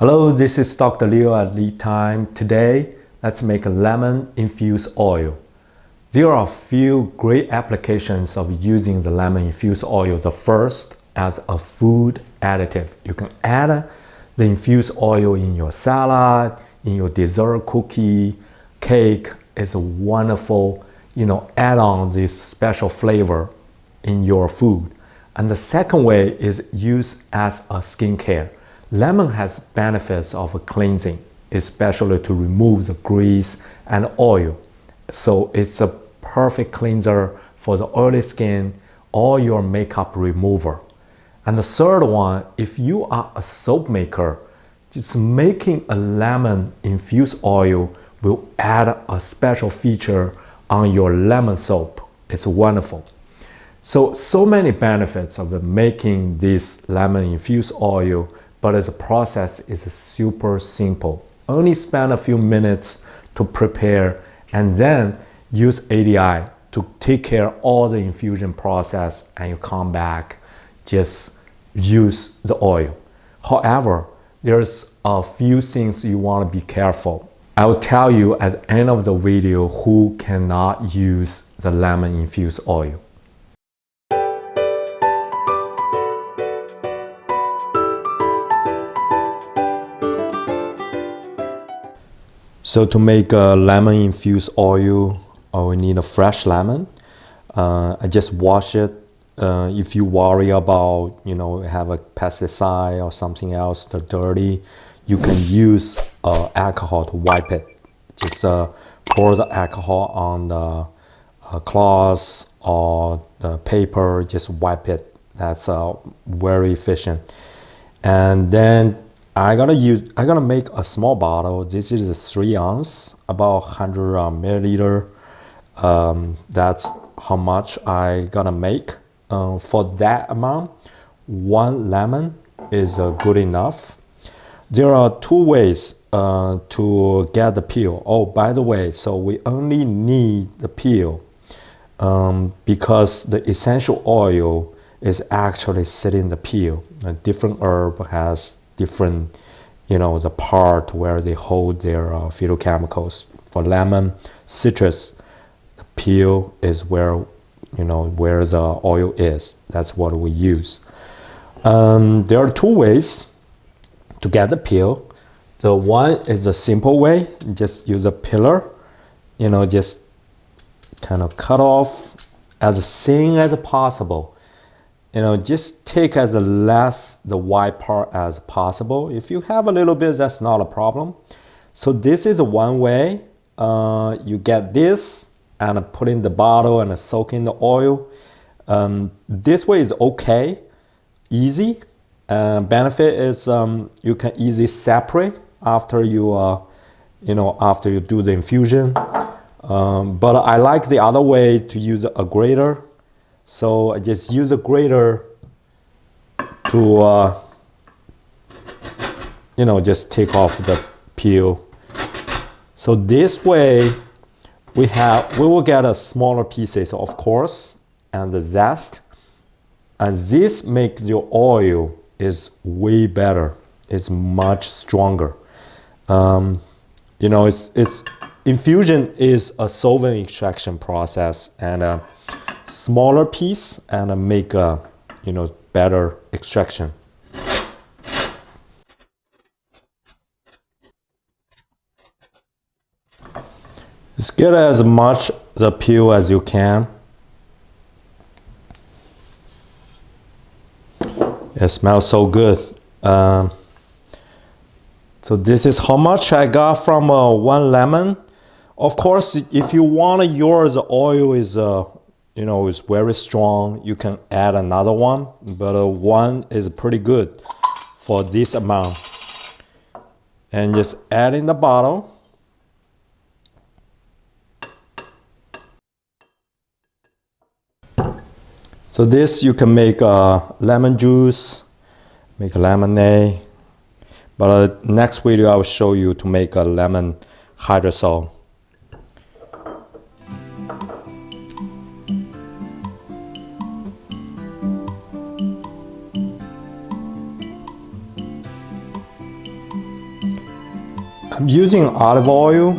Hello, this is Dr. Leo at LeTime. Today, let's make a lemon infused oil. There are a few great applications of using the lemon infused oil. The first, as a food additive. You can add the infused oil in your salad, in your dessert cookie, cake. It's a wonderful, add on this special flavor in your food. And the second way is used as a skincare. Lemon has benefits of cleansing, especially to remove the grease and oil. So it's a perfect cleanser for the oily skin or your makeup remover. And the third one, if you are a soap maker, just making a lemon infused oil will add a special feature on your lemon soap. It's wonderful. So many benefits of making this lemon infused oil, but the process is super simple. Only spend a few minutes to prepare and then use ADI to take care of all the infusion process, and you come back, just use the oil. However, there's a few things you want to be careful. I will tell you at the end of the video who cannot use the lemon infused oil. So to make a lemon infused oil, we need a fresh lemon. I just wash it. If you worry about, have a pesticide or something else, the dirty, you can use alcohol to wipe it. Just pour the alcohol on the cloth or the paper, just wipe it. That's very efficient. And then I'm gonna make a small bottle. This is a 3 ounce, about 100 milliliter. That's how much I gonna make. For that amount, 1 lemon is good enough. There are 2 ways to get the peel. Oh, by the way, so we only need the peel because the essential oil is actually sitting in the peel. A different herb has different, the part where they hold their phytochemicals. For lemon, citrus, the peel is where, where the oil is. That's what we use. There are 2 ways to get the peel. The one is the simple way. Just use a pillar, just kind of cut off as thin as possible. Just take as less the white part as possible. If you have a little bit, that's not a problem. So this is one way. You get this and put in the bottle and soak in the oil. This way is okay, easy. Benefit is you can easily separate after you after you do the infusion. But I like the other way to use a grater. So I just use a grater to, just take off the peel. So this way we will get a smaller pieces, of course, and the zest. And this makes your oil is way better. It's much stronger. It's infusion is a solvent extraction process, and smaller piece and make a better extraction. Just get as much the peel as you can. It smells so good. So this is how much I got from 1 lemon. Of course, if you want yours, the oil is is very strong, you can add another one, but 1 is pretty good for this amount. And just add in the bottle. So this you can make lemon juice, make a lemonade. But next video I will show you to make a lemon hydrosol. I'm using olive oil.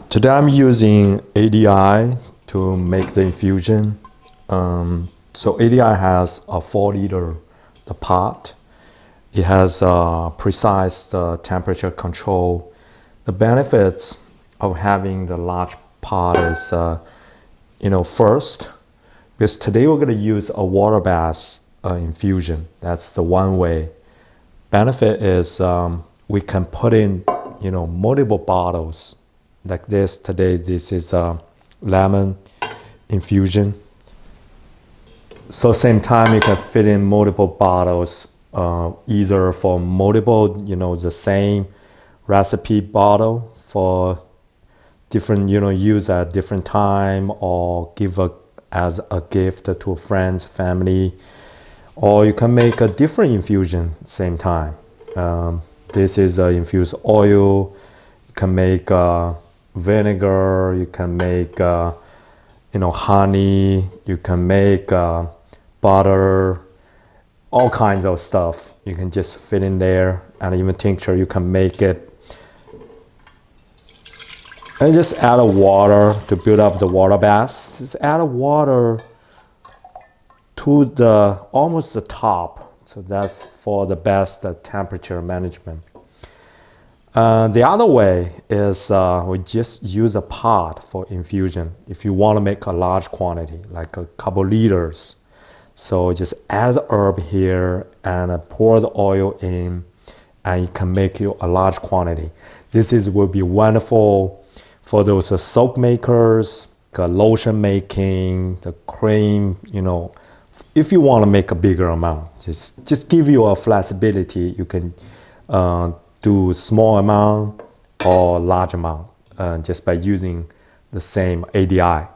Today I'm using ADI to make the infusion. So ADI has a 4-liter the pot. It has precise temperature control. The benefits of having the large pot is, first, because today we're going to use a water bath infusion. That's the one way. Benefit is we can put in, multiple bottles like this. Today, this is a lemon infusion. So same time, you can fit in multiple bottles, either for multiple, the same recipe bottle for different, use at different time, or give as a gift to friends, family, or you can make a different infusion same time. This is infused oil. You can make vinegar. You can make honey. You can make butter, all kinds of stuff. You can just fit in there, and even tincture, you can make it. And just add a water to build up the water bath. Just add a water to almost the top. So that's for the best temperature management. The other way is we just use a pot for infusion. If you want to make a large quantity, like a couple liters. So just add the herb here and pour the oil in, and it can make you a large quantity. Will be wonderful for those soap makers, lotion making, the cream, if you want to make a bigger amount. Just give you a flexibility. You can do small amount or large amount just by using the same ADI.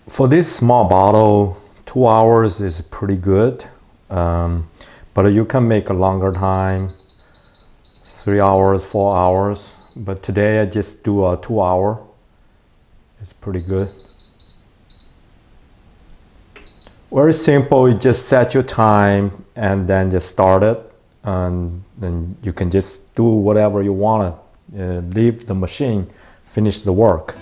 For this small bottle, 2 hours is pretty good, but you can make a longer time, 3 hours, 4 hours. But today I just do a 2 hour. It's pretty good. Very simple. You just set your time and then just start it, and then you can just do whatever you want to. Leave the machine, finish the work.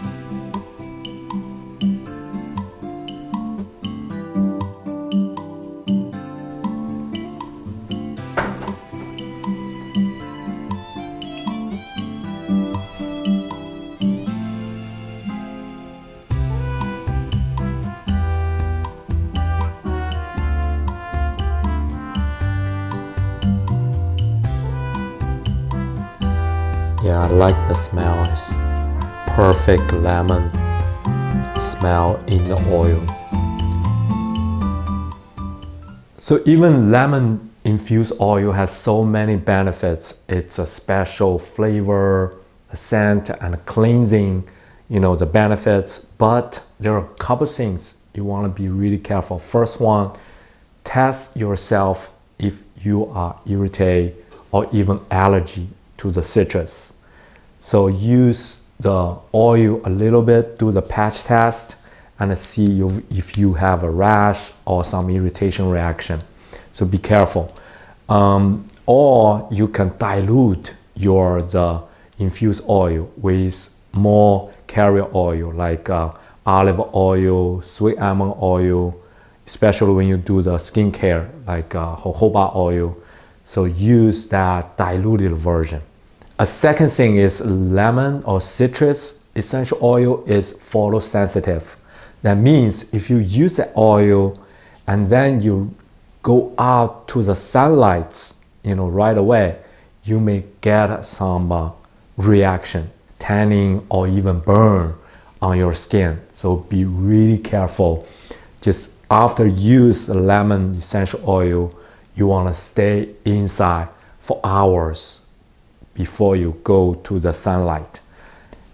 Yeah, I like the smell. It's perfect lemon smell in the oil. So even lemon infused oil has so many benefits. It's a special flavor, a scent, and a cleansing, the benefits. But there are a couple things you want to be really careful. First one, test yourself if you are irritated or even allergy to the citrus. So use the oil a little bit, do the patch test, and see if you have a rash or some irritation reaction. So be careful. Or you can dilute the infused oil with more carrier oil, like olive oil, sweet almond oil, especially when you do the skincare, like jojoba oil. So use that diluted version. A second thing is lemon or citrus essential oil is photosensitive. That means if you use the oil and then you go out to the sunlight, right away, you may get some reaction, tanning or even burn on your skin. So be really careful. Just after use the lemon essential oil, you want to stay inside for hours. before you go to the sunlight.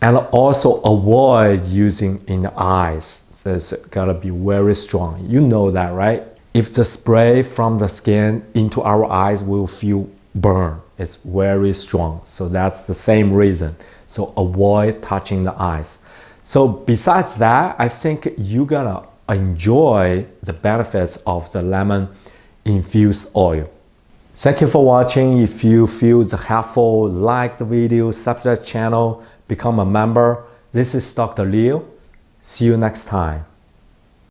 And also avoid using in the eyes. So it's gotta be very strong. You know that, right? If the spray from the skin into our eyes will feel burn, it's very strong. So that's the same reason. So avoid touching the eyes. So besides that, I think you're gonna enjoy the benefits of the lemon infused oil. Thank you for watching. If you feel the helpful, like the video, subscribe channel, become a member. This is Dr. Leo. See you next time.